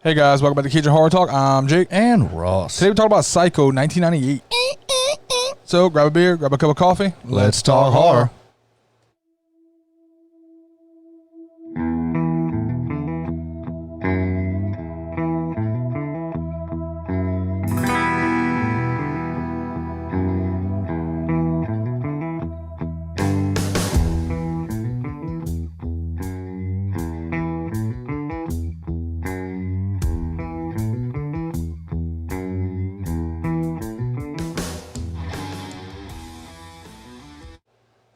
Hey guys, welcome back to Cajun Horror Talk. I'm Jake. And Ross. Today we're talking about Psycho 1998. So grab a beer, grab a cup of coffee. Let's talk horror.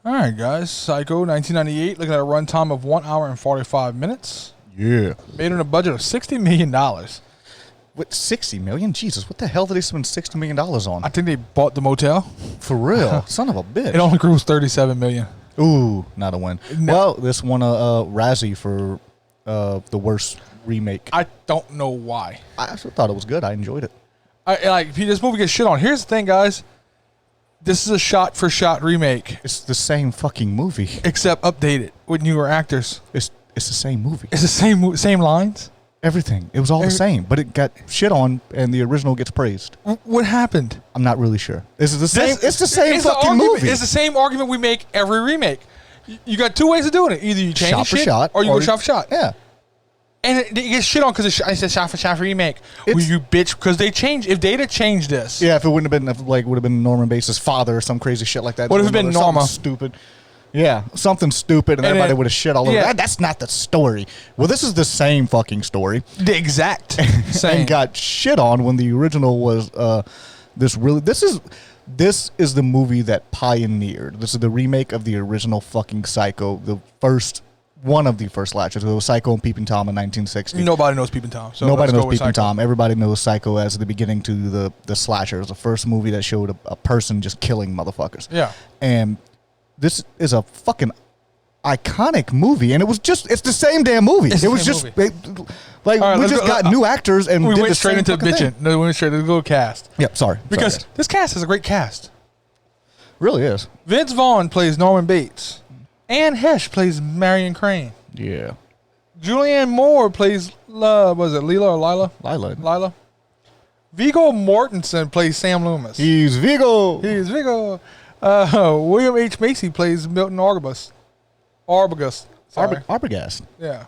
Alright guys, Psycho 1998, looking at a runtime of 1 hour and 45 minutes. Yeah. Made on a budget of $60 million. What, 60 million? Jesus, what the hell did they spend $60 million on? I think they bought the motel. For real? Son of a bitch. It only grossed $37 million. Ooh, not a win. No. Well, this won a Razzie for the worst remake. I don't know why. I actually thought it was good. I enjoyed it. This movie gets shit on. Here's the thing, guys. This is a shot-for-shot remake, It's the same fucking movie. except updated with newer actors. It's the same movie. It's the same lines. Everything. It was all the same, but it got shit on, and the original gets praised. What happened? I'm not really sure. This is the same. It's the same it's fucking argument, movie. It's the same argument we make every remake. You got two ways of doing it. Either you change Shot for shit, shot, or you go shot for shot. Yeah. And it gets shit on because it's a shot for shot remake. Well, It's- you bitch, because they changed. If they'd have changed this, Yeah, if it wouldn't have been would have been Norman Bates' father or some crazy shit like that. What if it been Something Norma? Stupid. Yeah, something stupid, and everybody then- would have shit all over. yeah. That's not the story. Well, this is the same fucking story, the exact same. and got shit on when the original was this is the movie that pioneered. This is the remake of the original fucking Psycho, one of the first slashes. It was Psycho and Peeping Tom in 1960. Nobody knows Peeping Tom. So Nobody let's go knows with Peeping Psycho. Tom. Everybody knows Psycho as the beginning to the slasher. It was the first movie that showed a person just killing motherfuckers. Yeah. And this is a fucking iconic movie, and it's the same damn movie. It's It the was same just movie. like All right, we let's just go- got new actors and We did went the straight same into fucking bitching. thing. No, we went straight to the cast. Yep, sorry. Because Sorry. this cast is a great cast. Really is. Vince Vaughn plays Norman Bates. Anne Hesh plays Marion Crane. Yeah. Julianne Moore plays was it Leela or Lila? Lila. Viggo Mortensen plays Sam Loomis. He's Vigo. He's Viggo. William H. Macy plays Milton Arbogast. Sorry. Arbogast. Yeah.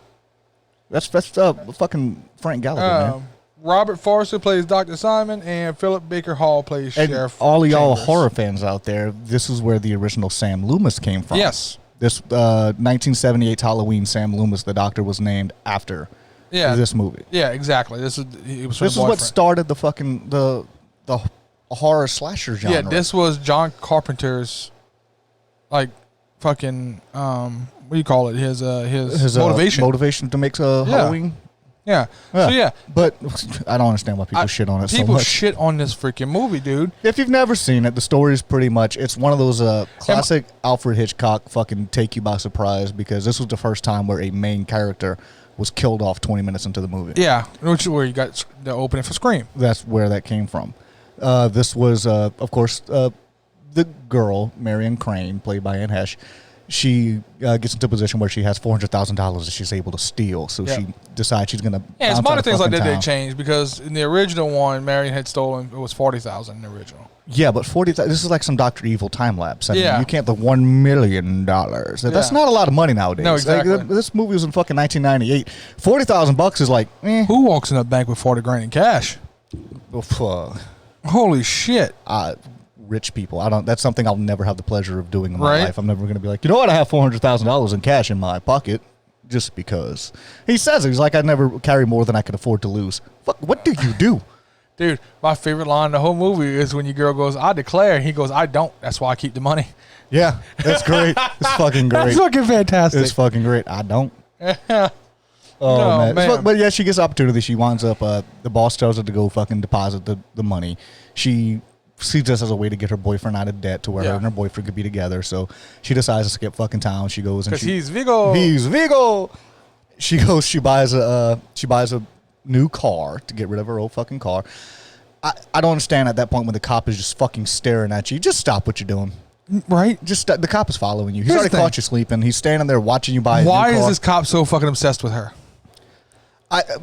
That's fucking Frank Gallagher, man. Robert Forster plays Dr. Simon, and Philip Baker Hall plays And Sheriff all of y'all Chambers. horror fans out there, this is where the original Sam Loomis came from. Yes. This 1978 Halloween Sam Loomis, the doctor, was named after Yeah. this movie. Yeah, exactly. This was This is what started the fucking the horror slasher genre. Yeah, this was John Carpenter's, like, fucking what do you call it? His motivation. motivation to make Halloween. Yeah. So yeah, But I don't understand why people shit on it so people much. shit on this freaking movie, dude. If you've never seen it, the story is pretty much, it's one of those classic Alfred Hitchcock fucking take you by surprise, because this was the first time where a main character was killed off 20 minutes into the movie. Yeah, which is where you got the opening for Scream. That's where that came from. This was, of course, the girl, Marion Crane, played by Anne Hesh. She gets into a position where she has $400,000 that she's able to steal. So Yeah. she decides she's going to. Yeah, it's minor things like that they changed, because in the original one, Marion had stolen, it was $40,000 in the original. Yeah, but 40,000. This is like some Dr. Evil time lapse. I mean, Yeah. you can't. The $1 million. That's Yeah. not a lot of money nowadays. No, exactly. Like, this movie was in fucking 1998. $40,000 is like, Who walks in a bank with 40 grand in cash? Holy shit. Rich people. I don't. That's something I'll never have the pleasure of doing in my Right. life. I'm never going to be like, you know what? I have $400,000 in cash in my pocket, just because. He says it. He's like, I never carry more than I can afford to lose. Fuck. What do you do? Dude, my favorite line in the whole movie is when your girl goes, I declare. He goes, I don't. That's why I keep the money. Yeah, that's great. It's fucking great. That's fucking fantastic. It's fucking great. I don't. Yeah. Oh, No, man. man. But yeah, she gets opportunity. She winds up, the boss tells her to go fucking deposit the money. She sees this as a way to get her boyfriend out of debt to where her Yeah. and her boyfriend could be together. So she decides to skip fucking town. She goes and Because he's Viggo. He's Vigo. She goes, she buys a new car to get rid of her old fucking car. I don't understand at that point when the cop is just fucking staring at you. Just stop what you're doing. Right? Just the cop is following you. He's Here's already the thing. caught you sleeping. He's standing there watching you buy a new Why car. is this cop so fucking obsessed with her?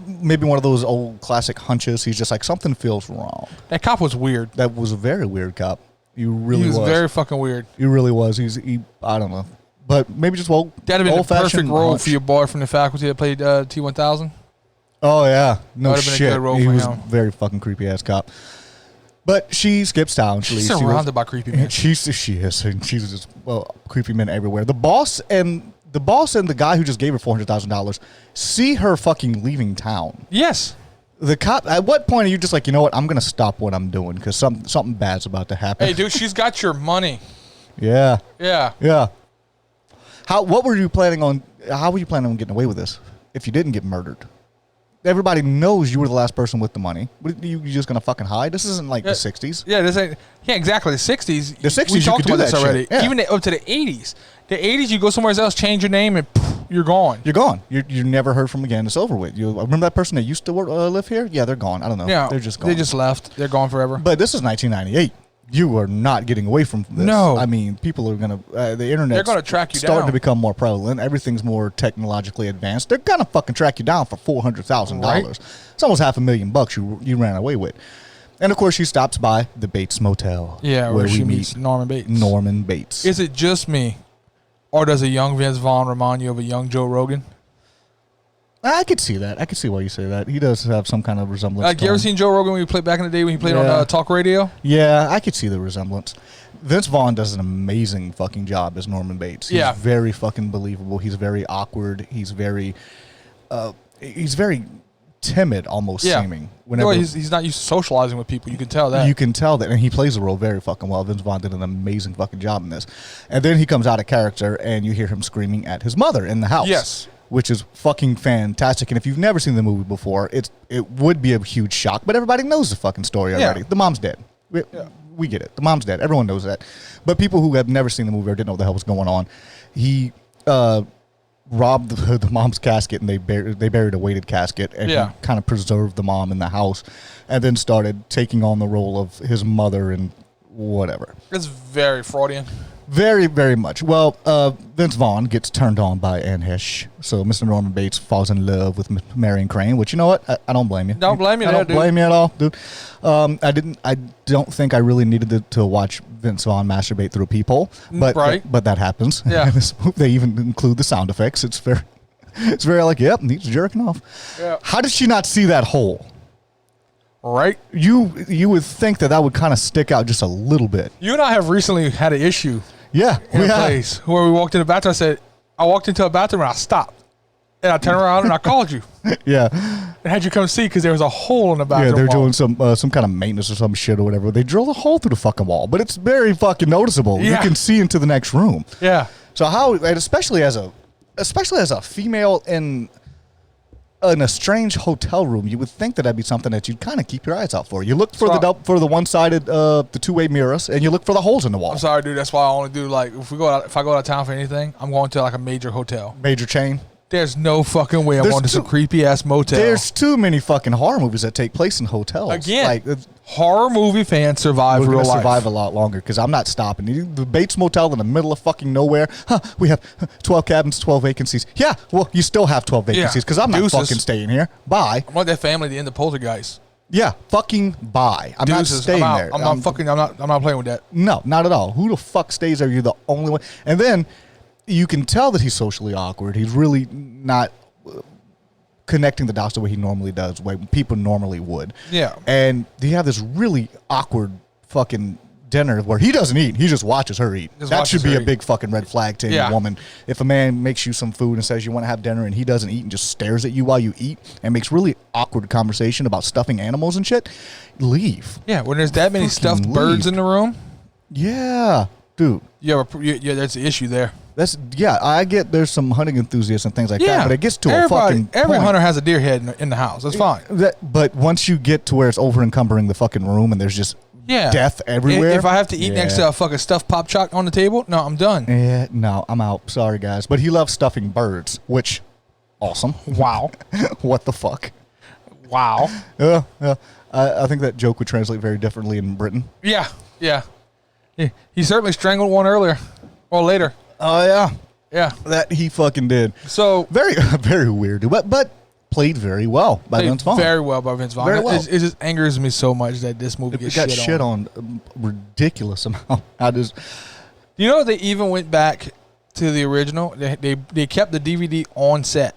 Maybe one of those old classic hunches. He's just like, something feels wrong. That cop was weird. That was a very weird cop. He was very fucking weird. He really was. I don't know. But maybe just that'd have been the perfect role for your boy from the faculty that played T-1000. Oh yeah, no That'd have shit. been a good role he for was him. a very fucking creepy ass cop. But she skips town. She's surrounded by creepy men. She is, and she's just creepy men everywhere. The boss and the guy who just gave her $400,000 see her fucking leaving town. Yes. The cop. At what point are you just like, you know what? I'm gonna stop what I'm doing because something bad's about to happen. Hey, dude, she's got your money. Yeah. Yeah. Yeah. What were you planning on? How were you planning on getting away with this if you didn't get murdered? Everybody knows you were the last person with the money. You just gonna fucking hide? This isn't like the 60s. Yeah, this ain't. Yeah, exactly. The 60s. The 60s, we you talked could do about this that already. shit. Yeah. Even up to the 80s. The 80s, you go somewhere else, change your name, and poof, you're gone. You're gone. You're never heard from again. It's over with. You remember that person that used to live here? Yeah, they're gone. I don't know. Yeah, they're just gone. They just left. They're gone forever. But this is 1998. You are not getting away from this. No. I mean, people are going to, the internet. They're gonna track you starting down. to become more prevalent. Everything's more technologically advanced. They're going to fucking track you down for $400,000. Right. It's almost $500,000 you ran away with. And of course, she stops by the Bates Motel. Yeah, where she meets Norman Bates. Norman Bates. Is it just me, or does a young Vince Vaughn remind you of a young Joe Rogan? I could see that. I could see why you say that. He does have some kind of resemblance. Like, you ever seen Joe Rogan when he played back in the day when he played on talk radio? Yeah, I could see the resemblance. Vince Vaughn does an amazing fucking job as Norman Bates. He's very fucking believable. He's very awkward. He's very timid, almost seeming. Whenever he's not used to socializing with people. You can tell that. You can tell that, and he plays the role very fucking well. Vince Vaughn did an amazing fucking job in this. And then he comes out of character, and you hear him screaming at his mother in the house. Yes. Which is fucking fantastic. And if you've never seen the movie before, it would be a huge shock. But everybody knows the fucking story already. The mom's dead. We get it. The mom's dead. Everyone knows that. But people who have never seen the movie or didn't know what the hell was going on, he robbed the mom's casket, and they buried a weighted casket, and he kind of preserved the mom in the house, and then started taking on the role of his mother and whatever. It's very Freudian. Very, very much. Well, Vince Vaughn gets turned on by Anne Heche, so Mr. Norman Bates falls in love with Marion Crane, which, you know what? I don't blame you. Don't blame you. I don't blame you at all, dude. I don't think I really needed to watch Vince Vaughn masturbate through a peephole, but that happens. Yeah. They even include the sound effects. It's very like, yep, he's jerking off. Yeah. How did she not see that hole? Right? You would think that would kind of stick out just a little bit. You and I have recently had an issue. Yeah, in a place where we walked in the bathroom. I walked into a bathroom and I stopped, and I turned around and I called you. Yeah, and had you come see because there was a hole in the bathroom. Yeah, they're wall. doing some kind of maintenance or some shit or whatever. They drilled a hole through the fucking wall, but it's very fucking noticeable. Yeah. You can see into the next room. Yeah. So how, and especially as a female in a strange hotel room, you would think that that'd be something that you'd kind of keep your eyes out for. You look for the one-sided, the two-way mirrors, and you look for the holes in the wall. I'm sorry, dude. That's why I only do if I go out of town for anything, I'm going to like a major hotel. Major chain. There's no fucking way I'm going to some creepy ass motel. There's too many fucking horror movies that take place in hotels. Again, horror movie fans survive real life. Survive a lot longer because I'm not stopping. The Bates Motel in the middle of fucking nowhere. We have 12 cabins, 12 vacancies. Yeah, well, you still have 12 vacancies because I'm not fucking staying here. Bye. I'm like that family at the end of Poltergeist. Yeah, fucking bye. I'm not staying there. I'm not playing with that. No, not at all. Who the fuck stays there? You're the only one. And then you can tell that he's socially awkward. He's really not connecting the dots the way he normally does, the way people normally would. Yeah. And you have this really awkward fucking dinner where he doesn't eat. He just watches her eat. That should be a big fucking red flag to any woman. If a man makes you some food and says you want to have dinner and he doesn't eat and just stares at you while you eat and makes really awkward conversation about stuffing animals and shit, leave. Yeah, when there's that many stuffed birds in the room. Yeah, dude. Yeah, that's the issue there. I get there's some hunting enthusiasts and things like that, but it gets to a fucking point. Every hunter has a deer head in the house. That's fine. But once you get to where it's over encumbering the fucking room and there's just death everywhere. If I have to eat next to a fucking stuffed pop chock on the table, no, I'm done. Yeah, no, I'm out. Sorry, guys. But he loves stuffing birds, which, awesome. Wow. What the fuck? Wow. Yeah. I think that joke would translate very differently in Britain. Yeah. He certainly strangled one earlier or later. Oh, yeah. Yeah. That he fucking did. So very, very weird. But played very well by Vince Vaughn. Very well by Vince Vaughn. Very well. It just angers me so much that this movie It got shit on a ridiculous amount. You know, they even went back to the original. They kept the DVD on set.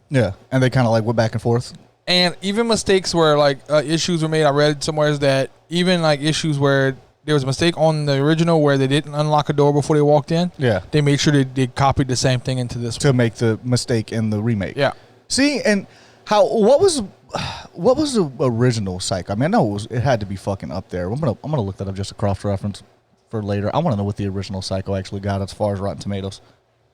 Yeah, and they kind of like went back and forth. And even mistakes where like issues were made. I read somewhere that even like issues where there was a mistake on the original where they didn't unlock a door before they walked in. Yeah, they made sure they copied the same thing into this to make the mistake in the remake. Yeah. See, and what was the original Psycho? I mean, I know it had to be fucking up there. I'm gonna look that up just a cross reference for later. I want to know what the original Psycho actually got as far as Rotten Tomatoes.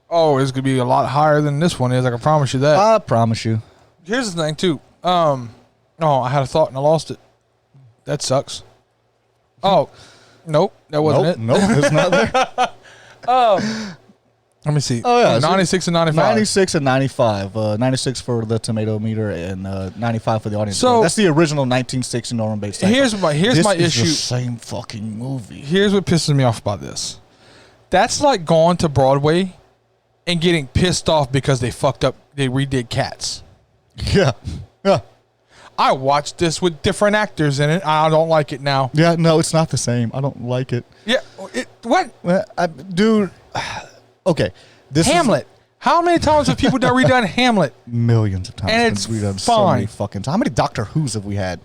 Oh, it's gonna be a lot higher than this one is. I can promise you that. I promise you. Here's the thing too. Oh, I had a thought and I lost it. That sucks. Oh, nope, that wasn't it. Nope, it's not there. Let me see. Oh yeah, 96 and 95. 96 and 95. 96 for the tomato meter and 95 for the audience. So that's the original 1960 Norman Bates. Psycho. Here's my issue. The same fucking movie. Here's what pisses me off about this. That's like going to Broadway and getting pissed off because they fucked up. They redid Cats. Yeah. Yeah. I watched this with different actors in it. I don't like it now. Yeah, no, it's not the same. I don't like it. Yeah. What? Dude. Okay. Hamlet. How many times have people redone Hamlet? Millions of times. And it's redone fine. So many fucking times. How many Doctor Who's have we had?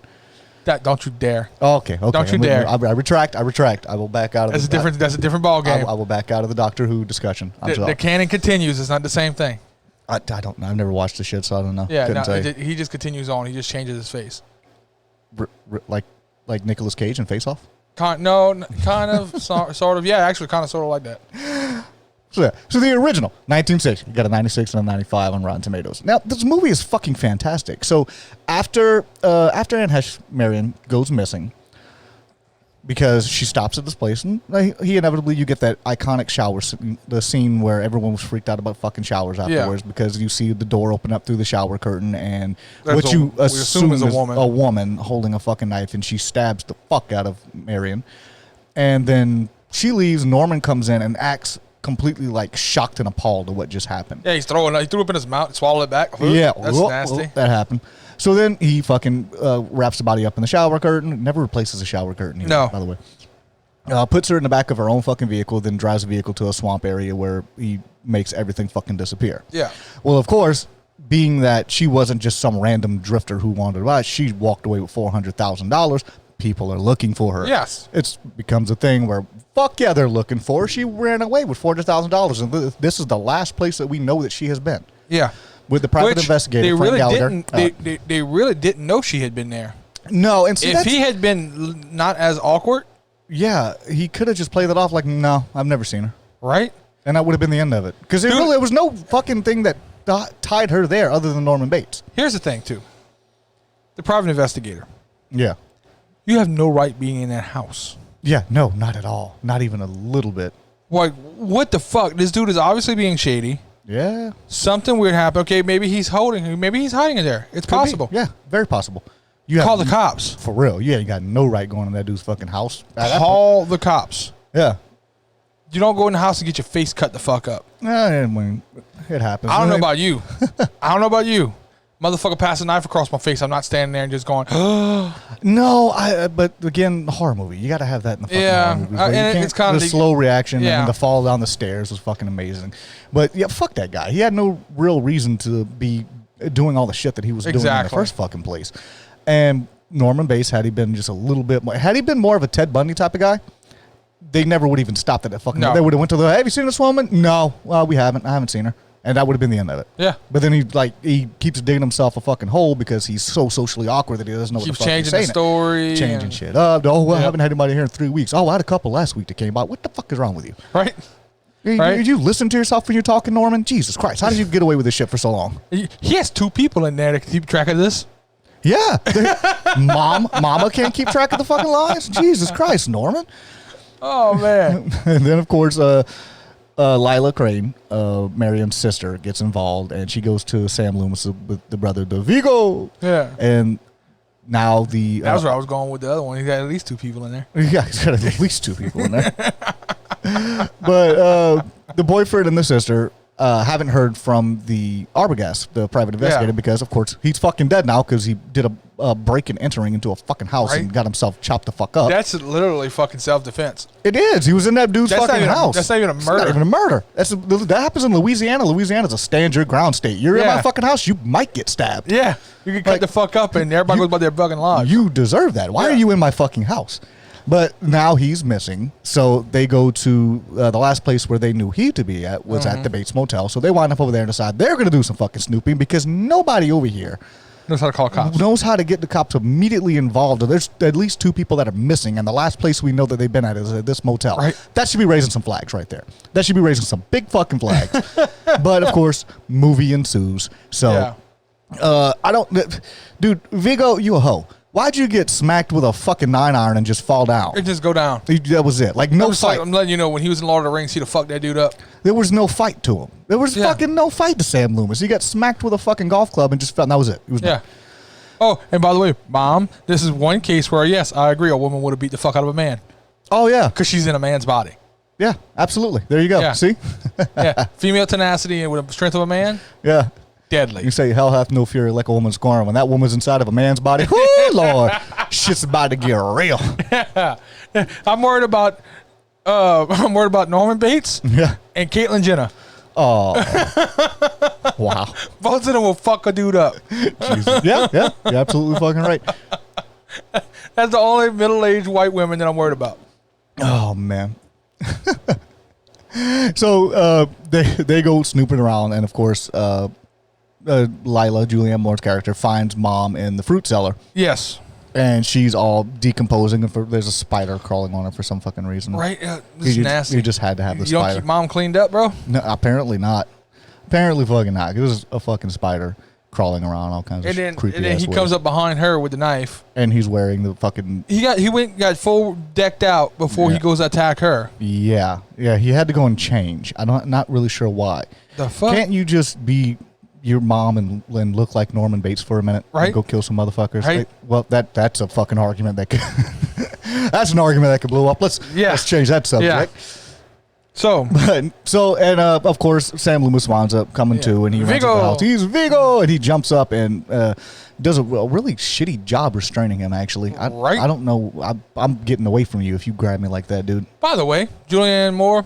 Don't you dare. Oh, okay. Don't you dare. I retract. I will back out of That's a different ball game. I will back out of the Doctor Who discussion. The canon continues. It's not the same thing. I don't know. I've never watched the shit, so I don't know. Yeah, no, he just continues on. He just changes his face. Like Nicolas Cage in Face Off? Kind of, sort of. Yeah, actually, kind of, sort of like that. So the original, 1960, you got a 96 and a 95 on Rotten Tomatoes. Now, this movie is fucking fantastic. So after Anne Hesh Marion goes missing, because she stops at this place, and he inevitably, you get that iconic shower scene, the scene where everyone was freaked out about fucking showers afterwards, because you see the door open up through the shower curtain, and what you assume is a woman holding a fucking knife, and she stabs the fuck out of Marion. And then she leaves, Norman comes in and acts completely like shocked and appalled at what just happened. Yeah, he threw it up in his mouth, swallowed it back. Yeah, that's nasty. That happened. So then he fucking wraps the body up in the shower curtain. Never replaces the shower curtain. Either, by the way. Puts her in the back of her own fucking vehicle, then drives the vehicle to a swamp area where he makes everything fucking disappear. Yeah. Well, of course, being that she wasn't just some random drifter who wandered by, she walked away with $400,000. People are looking for her. Yes. It becomes a thing where, fuck yeah, they're looking for her. She ran away with $400,000, and this is the last place that we know that she has been. Yeah. With the private investigator, Frank Gallagher. They really didn't know she had been there. No, and see, if he had been not as awkward, yeah, he could have just played it off like, no, I've never seen her. Right? And that would have been the end of it. Because there was no fucking thing that tied her there other than Norman Bates. Here's the thing, too. The private investigator. Yeah. You have no right being in that house. Yeah, no, not at all. Not even a little bit. Like, what the fuck? This dude is obviously being shady. Yeah. Something weird happened. Okay, maybe he's hiding in there. It's possible. Yeah, very possible. Call the cops. For real. Yeah, you got no right going in that dude's fucking house. Call the cops. Yeah. You don't go in the house and get your face cut the fuck up. I mean, it happens. I don't know about you. Motherfucker passed a knife across my face. I'm not standing there and just going, no, but again, horror movie. You got to have that in the fucking horror movies. And it's kind of the slow reaction and the fall down the stairs was fucking amazing. But yeah, fuck that guy. He had no real reason to be doing all the shit that he was doing in the first fucking place. And Norman Bates, had he been just a little bit more, had he been more of a Ted Bundy type of guy, they never would even stopped at that fucking. No. They would have went to have you seen this woman? No, well, we haven't. I haven't seen her. And that would have been the end of it. Yeah. But then he keeps digging himself a fucking hole because he's so socially awkward that he doesn't know what the fuck he's saying. Keeps changing the story. Changing shit up. Oh, well, I haven't had anybody here in 3 weeks. Oh, I had a couple last week that came by. What the fuck is wrong with you? Right. Did you listen to yourself when you're talking, Norman? Jesus Christ. How did you get away with this shit for so long? He has 2 people in there to keep track of this. Yeah. Mama can't keep track of the fucking lines? Jesus Christ, Norman. Oh, man. And then, of course, Lila Crane, Marion's sister, gets involved, and she goes to Sam Loomis with the brother, DeVigo. Yeah. And now that was where I was going with the other one. He's got at least 2 people in there. Yeah, he's got at least 2 people in there. But the boyfriend and the sister, haven't heard from the Arbogast, the private investigator, because, of course, he's fucking dead now because he did a break and entering into a fucking house and got himself chopped the fuck up. That's literally fucking self-defense. It is. He was in that dude's fucking house. That's not even a murder. It's not even a murder. That happens in Louisiana. Louisiana's a stand your ground state. You're in my fucking house, you might get stabbed. Yeah. You can cut the fuck up and everybody goes by their bugging lodge. You deserve that. Why are you in my fucking house? But now he's missing, so they go to the last place where they knew he to be at was at the Bates Motel. So they wind up over there and decide they're going to do some fucking snooping because nobody over here knows how to call cops. Knows how to get the cops immediately involved. There's at least 2 people that are missing, and the last place we know that they've been at is at this motel. Right. That should be raising some flags right there. That should be raising some big fucking flags. But of course, movie ensues. So I don't, dude. Viggo, you a hoe. Why'd you get smacked with a fucking 9-iron and just fall down? It just go down. That was it. Like, no fight. I'm letting you know, when he was in Lord of the Rings, he'd have fucked that dude up. There was no fight to him. There was fucking no fight to Sam Loomis. He got smacked with a fucking golf club and just fell. And that was it. He was done. Oh, and by the way, Mom, this is one case where, yes, I agree, a woman would have beat the fuck out of a man. Oh, yeah. Because she's in a man's body. Yeah, absolutely. There you go. Yeah. See? Female tenacity and with the strength of a man. Yeah. Deadly. You say hell hath no fury like a woman's scorn. When that woman's inside of a man's body, whoo, Lord, shit's about to get real. I'm worried about Norman Bates and Caitlyn Jenner. Oh. Wow. Both of them will fuck a dude up. Jesus. Yeah, you're absolutely fucking right. That's the only middle-aged white women that I'm worried about. Oh, man. So they go snooping around, and of course, Lila, Julianne Moore's character, finds Mom in the fruit cellar. Yes. And she's all decomposing, and there's a spider crawling on her for some fucking reason. Right? This is nasty. You just had to have the spider. You don't keep Mom cleaned up, bro? No, apparently not. Apparently fucking not. It was a fucking spider crawling around all kinds of creepy And then he comes up behind her with the knife. And he's wearing the fucking... He got full decked out before he goes to attack her. Yeah. Yeah, he had to go and change. Not really sure why. The fuck? Can't you just be your mom and look like Norman Bates for a minute? Right. And go kill some motherfuckers? Right. Well, that's a fucking argument that could... that's an argument that could blow up. Let's change that subject. Yeah. So, of course, Sam Loomis winds up coming to, and he runs up the house. He's Viggo, and he jumps up and does a really shitty job restraining him. Actually, I don't know. I'm getting away from you if you grab me like that, dude. By the way, Julianne Moore,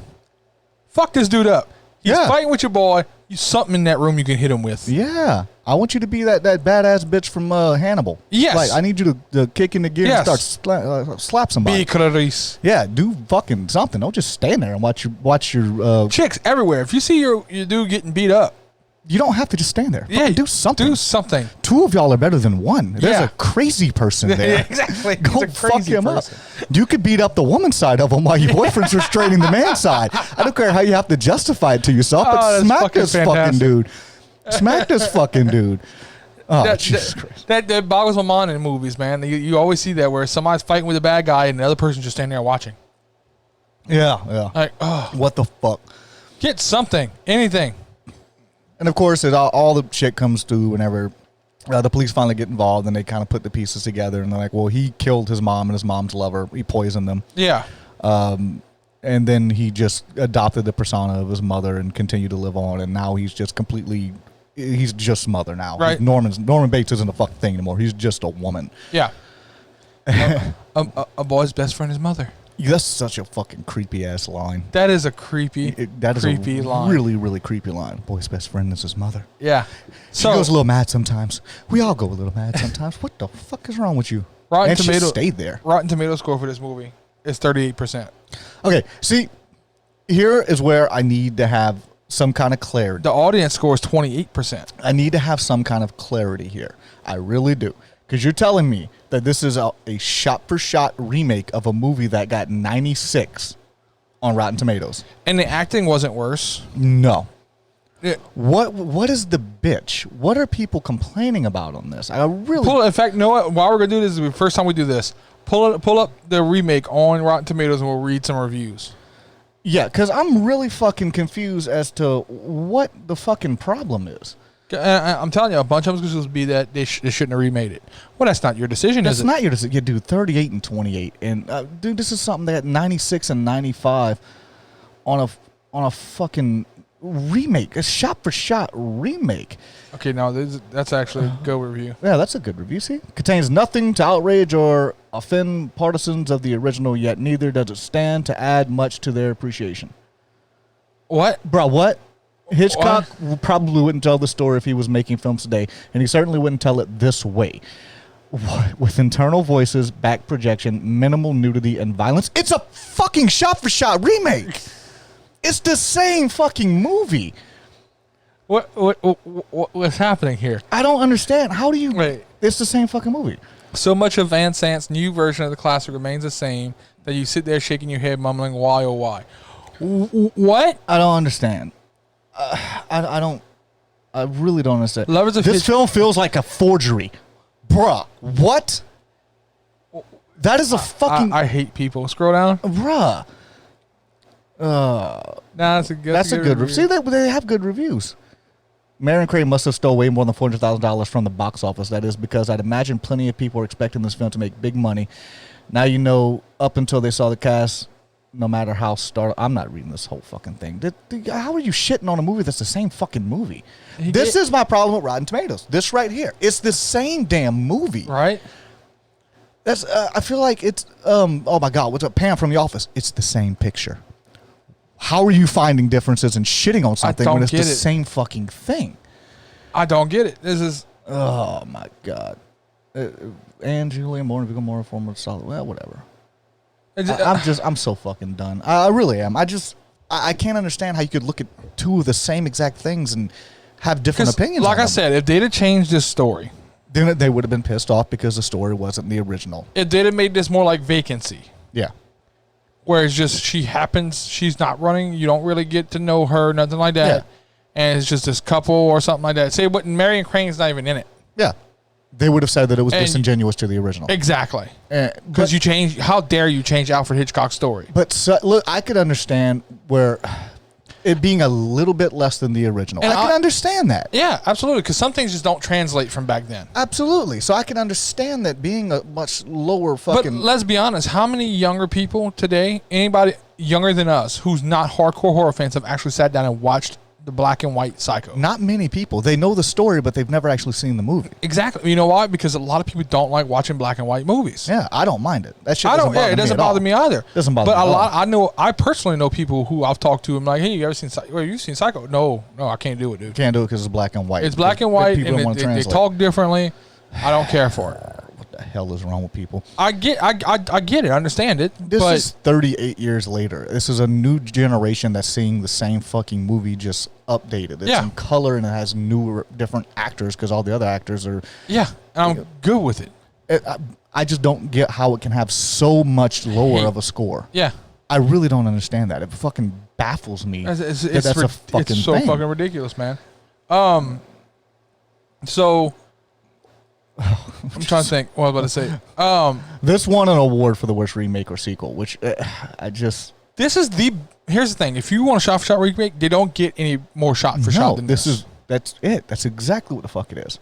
fuck this dude up. He's fighting with your boy. You something in that room you can hit him with. Yeah. I want you to be that badass bitch from Hannibal. Yes. Like, I need you to kick in the gear and start slap somebody. Be Clarice. Yeah, do fucking something. Don't just stand there and watch your chicks everywhere. If you see your dude getting beat up, you don't have to just stand there. Yeah, do something. Do something. 2 of y'all are better than one. There's a crazy person there. Exactly. Go fuck him up. You could beat up the woman's side of him while your boyfriend's restraining the man's side. I don't care how you have to justify it to yourself, but smack this fucking dude. Smack this fucking dude. Oh, Jesus Christ. That boggles my mind in movies, man. You always see that where somebody's fighting with a bad guy and the other person's just standing there watching. Yeah. Like, oh. What the fuck? Get something. Anything. And of course, all the shit comes through whenever the police finally get involved, and they kind of put the pieces together, and they're like, well, he killed his mom and his mom's lover. He poisoned them. Yeah. And then he just adopted the persona of his mother and continued to live on, and now he's just he's just mother now. Right. Norman Bates isn't a fucking thing anymore. He's just a woman. Yeah. A boy's best friend is mother. That's such a fucking creepy ass line. That is a creepy line. Really, really creepy line. Boy's best friend is his mother. Yeah. She goes a little mad sometimes. We all go a little mad sometimes. What the fuck is wrong with you? Rotten Tomatoes stayed there. Rotten Tomatoes score for this movie is 38%. Okay, see, here is where I need to have some kind of clarity. The audience score is 28%. I need to have some kind of clarity here. I really do. Because you're telling me that this is a shot-for-shot remake of a movie that got 96 on Rotten Tomatoes. And the acting wasn't worse. No. What is the bitch? What are people complaining about on this? I really... In fact, you know what? While we're going to do this, is the first time we do this. Pull up the remake on Rotten Tomatoes and we'll read some reviews. Yeah, because I'm really fucking confused as to what the fucking problem is. I'm telling you, a bunch of them supposed to be that they shouldn't have remade it. Well, that's not your decision, is it? That's not your decision. Yeah, dude, 38 and 28. And, dude, this is something that 96 and 95 on a fucking remake, a shot-for-shot remake. Okay, now that's actually a good review. Yeah, that's a good review. See, contains nothing to outrage or offend partisans of the original, yet neither does it stand to add much to their appreciation. What? Bro, what? Hitchcock probably wouldn't tell the story if he was making films today, and he certainly wouldn't tell it this way. With internal voices, back projection, minimal nudity, and violence. It's a fucking shot-for-shot remake. It's the same fucking movie. What's happening here? I don't understand. How do you... Wait. It's the same fucking movie. So much of Van Sant's new version of the classic remains the same that you sit there shaking your head, mumbling, why, oh, why? What? I don't understand. I don't... I really don't understand. Lovers of this film feels like a forgery. Bruh, what? That is a fucking... I hate people. Scroll down. Bruh. Nah, that's a good review. See, they have good reviews. Marion Crane must have stole way more than $400,000 from the box office. That is because I'd imagine plenty of people are expecting this film to make big money. Now you know, up until they saw the cast, no matter how I'm not reading this whole fucking thing. How are you shitting on a movie that's the same fucking movie? This is my problem with Rotten Tomatoes. This right here. It's the same damn movie. Right? That's. I feel like it's. Oh my God! What's up, Pam from The Office? It's the same picture. How are you finding differences and shitting on something when it's the same fucking thing? I don't get it. This is... Oh, my God. And Julian Moore, Viggo Moore, former solid... Well, whatever. I'm so fucking done. I really am. I can't understand how you could look at two of the same exact things and have different opinions like on I said, if they'd have changed this story... Then they would have been pissed off because the story wasn't the original. If they'd have made this more like Vacancy... Yeah. Where it's just she's not running, you don't really get to know her, nothing like that. Yeah. And it's just this couple or something like that. Say, but Marion Crane's not even in it. Yeah. They would have said that it was disingenuous to the original. Exactly. Because you change, how dare you change Alfred Hitchcock's story? But look, I could understand where it being a little bit less than the original. And I can understand that. Yeah, absolutely. Because some things just don't translate from back then. Absolutely. So I can understand that being a much lower fucking... But let's be honest. How many younger people today, anybody younger than us, who's not hardcore horror fans, have actually sat down and watched the black and white Psycho? Not many people. They know the story, but they've never actually seen the movie. Exactly. You know why? Because a lot of people don't like watching black and white movies. Yeah, I don't mind it. That shit doesn't bother me. It doesn't bother me either. Doesn't bother me. But I personally know people who I've talked to. I'm like, hey, you ever seen Psycho? Well, you seen Psycho? No, I can't do it, dude. Can't do it because it's black and white. It's black and white, and they talk differently. I don't care for it. What the hell is wrong with people? I get it. I understand it. This is 38 years later. This is a new generation that's seeing the same fucking movie just updated. It's in color and it has newer, different actors because all the other actors are... Yeah, and I'm good with it. I just don't get how it can have so much lower of a score. Yeah. I really don't understand that. It fucking baffles me. That's a fucking so thing. Fucking ridiculous, man. So... I'm trying to think what I was about to say. This won an award for the worst remake or sequel, which Here's the thing. If you want a shot-for-shot remake, they don't get any more shot-for-shot than this. That's it. That's exactly what the fuck it is.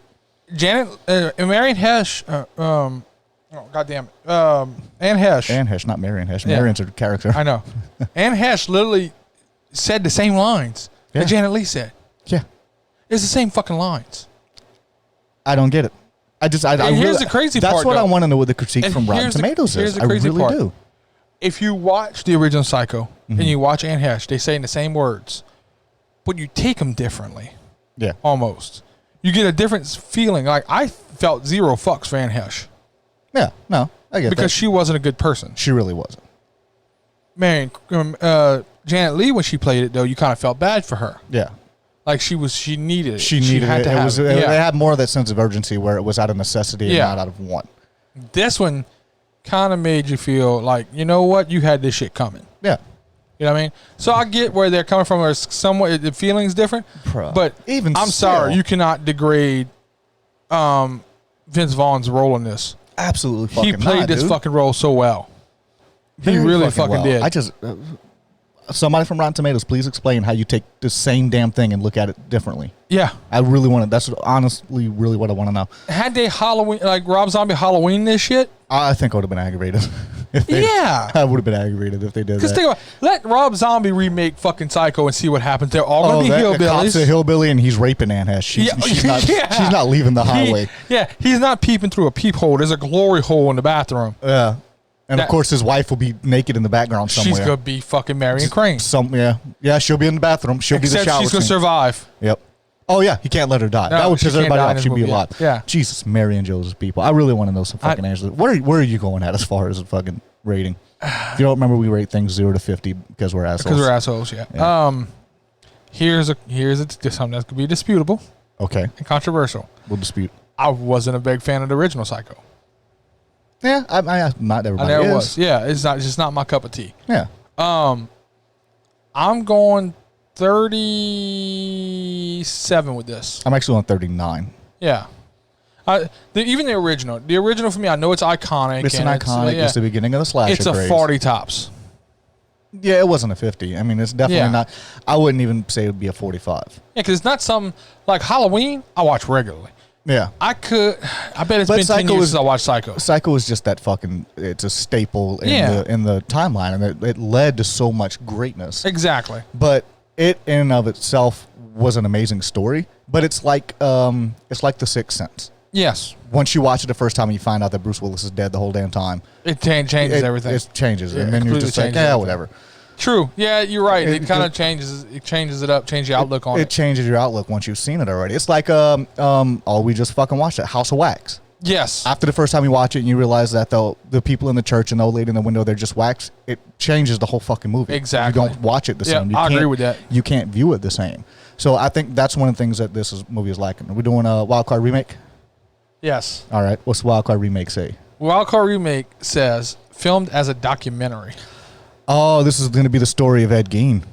Marion Hesh, God damn it. Anne Hesh. Anne Hesh, not Marion Hesh. Yeah. Marion's her character. I know. Anne Hesh literally said the same lines that Janet Leigh said. Yeah. It's the same fucking lines. I don't get it. Here's the crazy part. That's what I want to know what the critique from Rotten Tomatoes is. I really do. If you watch the original Psycho and you watch Anne Hesh, they say in the same words, but you take them differently. Yeah. Almost. You get a different feeling. Like, I felt zero fucks for Anne Hesh. Yeah. No, I get that. Because she wasn't a good person. She really wasn't. Man, Janet Leigh, when she played it, though, you kind of felt bad for her. Yeah. Like she needed it. She needed it. It had more of that sense of urgency where it was out of necessity and not out of want. This one kind of made you feel like, you know what? You had this shit coming. Yeah. You know what I mean? So I get where they're coming from. Where somewhat the feeling's different. But I'm sorry, you cannot degrade Vince Vaughn's role in this. Absolutely fucking He played this fucking role so well. He really fucking did. I just... somebody from Rotten Tomatoes, please explain how you take the same damn thing and look at it differently. Yeah. I really want to. That's honestly really what I want to know. Had they Halloween, like Rob Zombie Halloween this shit? I think I would have been aggravated. I would have been aggravated if they did that. Because think about, let Rob Zombie remake fucking Psycho and see what happens. They're all going to be hillbillies. The cop's a hillbilly and he's raping Anne Heche. She's not leaving the highway. He's not peeping through a peephole. There's a glory hole in the bathroom. Yeah. And of course, his wife will be naked in the background somewhere. She's going to be fucking Marion Crane. Yeah, she'll be in the bathroom. She'll be the shower she's going to survive. Yep. Oh, yeah, he can't let her die. No, that would piss everybody off. She'd be alive. Yeah. Jesus, Mary and Joseph people. I really want to know some fucking answers. Where are you going at as far as a fucking rating? If you don't remember, we rate things 0 to 50 because we're assholes. Because we're assholes, yeah. Here's something that's going to be disputable. Okay. And controversial. We'll dispute. I wasn't a big fan of the original Psycho. Yeah, not everybody I never was. Yeah, it's just not my cup of tea. Yeah. I'm going 37 with this. I'm actually on 39. Yeah. Even the original. The original for me, I know it's iconic. It's iconic. It's the beginning of the slasher It's a craze. 40 tops. Yeah, it wasn't a 50. I mean, it's definitely not. I wouldn't even say it would be a 45. Yeah, because it's not something like Halloween, I watch regularly. Yeah. I bet it's been 10 years since I watched Psycho. Psycho is just that fucking, it's a staple in the timeline, and it led to so much greatness. Exactly. But it in and of itself was an amazing story, but it's like The Sixth Sense. Yes. Once you watch it the first time and you find out that Bruce Willis is dead the whole damn time. It changes everything. It changes. And then you're just like, whatever. True. Yeah, you're right. It kind of changes. It changes it up. Changes your outlook on it. It changes your outlook once you've seen it already. It's like we just fucking watched it, House of Wax. Yes. After the first time you watch it and you realize that the people in the church and the old lady in the window, they're just wax, it changes the whole fucking movie. Exactly. You don't watch it the same. I agree with that. You can't view it the same. So I think that's one of the things that this movie is lacking. Are we doing a Wildcard remake? Yes. All right. What's the Wildcard remake say? Wildcard remake says filmed as a documentary. Oh, this is going to be the story of Ed Gein.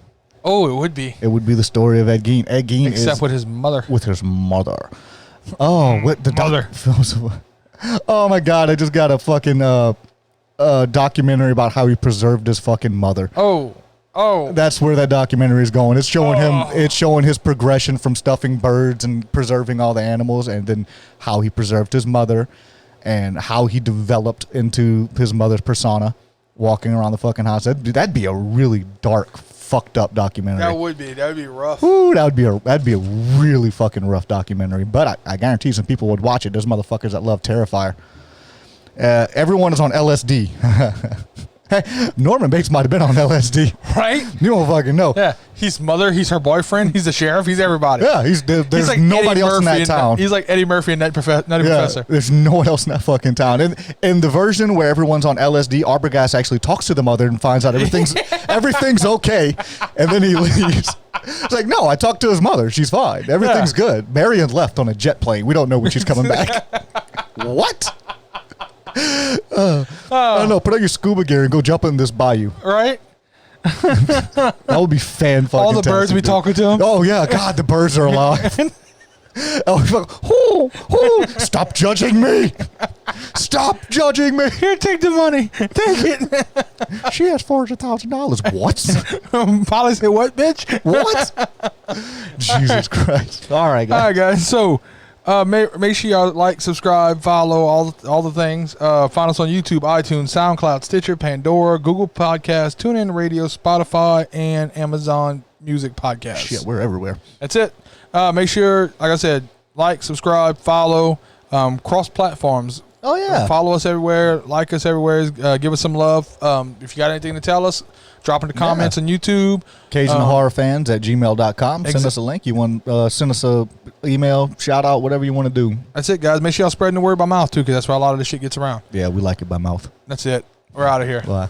Oh, it would be. It would be the story of Ed Gein. Ed Gein Except with his mother. With his mother. Oh, what the mother? Oh my God! I just got a fucking documentary about how he preserved his fucking mother. Oh. That's where that documentary is going. It's showing him. It's showing his progression from stuffing birds and preserving all the animals, and then how he preserved his mother, and how he developed into his mother's persona, walking around the fucking house. That'd be a really dark, fucked up documentary. That would be. That would be rough. Ooh, that'd be a really fucking rough documentary. But I guarantee some people would watch it. There's motherfuckers that love Terrifier. Everyone is on LSD. Hey, Norman Bates might have been on LSD. Right? You don't fucking know. Yeah. He's mother. He's her boyfriend. He's the sheriff. He's everybody. Yeah. There's like nobody else in that town. He's like Eddie Murphy and Nutty Professor. There's no one else in that fucking town. And in the version where everyone's on LSD, Arbogast actually talks to the mother and finds out everything's okay. And then he leaves. It's like, no, I talked to his mother. She's fine. Everything's good. Marion left on a jet plane. We don't know when she's coming back. What? I don't know. Put on your scuba gear and go jump in this bayou. Right? That would be fan fucking. All the birds be talking to him. Oh yeah, God, the birds are alive. Stop judging me! Stop judging me! Here, take the money. Take it. She has $400,000. What? Polly said, "What, bitch? What?" Jesus Christ! All right, guys. So. Make sure y'all like, subscribe, follow all the things. Find us on YouTube, iTunes, SoundCloud, Stitcher, Pandora, Google Podcasts, TuneIn Radio, Spotify, and Amazon Music Podcasts. Shit, we're everywhere. That's it. Make sure, like I said, like, subscribe, follow, cross platforms. Oh yeah. Follow us everywhere, like us everywhere. Give us some love. If you got anything to tell us, drop in the comments on YouTube. CajunHorrorFans@gmail.com. Send us a link. You want send us a email, shout out, whatever you want to do. That's it, guys. Make sure y'all spreading the word by mouth too, because that's where a lot of this shit gets around. Yeah, we like it by mouth. That's it. We're out of here. Bye.